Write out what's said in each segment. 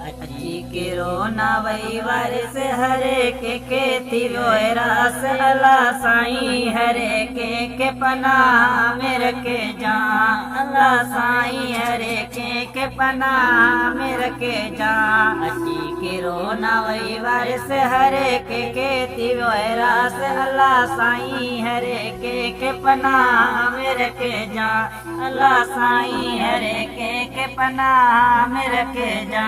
अची किरो ना वही वारिस हरे के थी वो रास अल्लाह साईं हरे के पनाह में रखे जा अल्लाह साईं हरे के पनाह में रखे जा अची किरो ना वही वारिस हरे के थी वो रास अल्लाह साईं हरे के पनाह में रखे जा अल्लाह साईं हरे के पनाह में रखे जा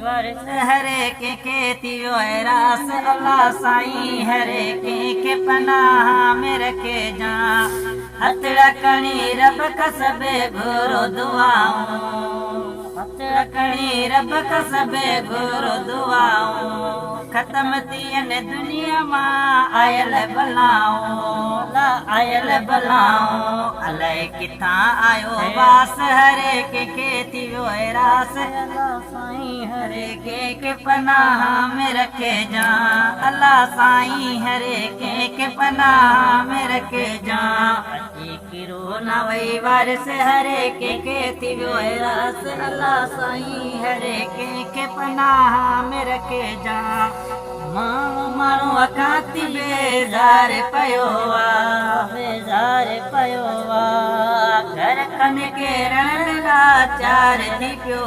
वारिस हरे के थी वो रास अल्लाह साईं हरे के पनाह में रखे जा हथ रखणी रब कसबे घोरो दुआऊं हथ रखणी रब कसबे घोरो दुआऊं खत्म थियन दुनिया मां आयल बलाऊं अलाए किथां आयो बास हरे के थी वो रास अल्लाह साईं हरे के पनाह में रखे जा अल्लाह साईं हरे के पनाह में रखे जा अची किरो ना वही वारिस हरे के थी वो रास अल्लाह साईं हरे के पनाह में रखे जा माण्हू अखाती बेज़ार पियो घर कन के रण लाचार थी पियो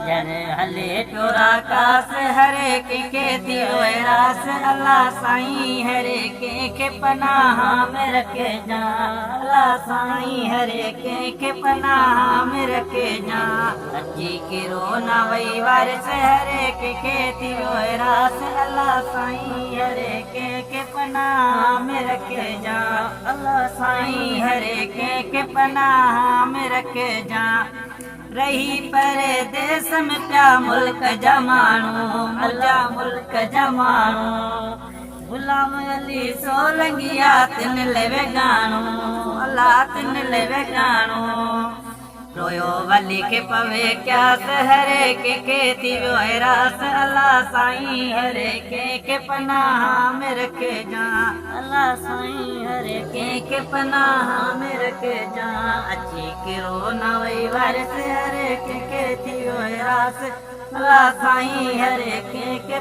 जन हले पियो आकाश हरे के थी वो रास अल्लाह साईं हरे के पनाह में रखे जा अल्लाह साईं हरे के पनाह में रखे जा अची किरो ना वही वारिस हरे के थी वो रास अल्लाह साईं हरे के पनाह में रखे जा अल्लाह साईं हरे के पनाह में रखे जा रही परदेस में प्या मुल्क जमानो अल्लाह मुल्क जमानो गुलाम अली सोलंगिया तिन लेवे गानो अल्लाह तिन लेवे गानो रोयो वली के पवे क्या हरे के थी वो रास अल्लाह साईं हरे के पनाह में रखे जा अल्लाह साईं हरे के पनाह में रखे जा अची किरो ना वही वारिस हरे के थी वो रास अल्लाह साईं हरे के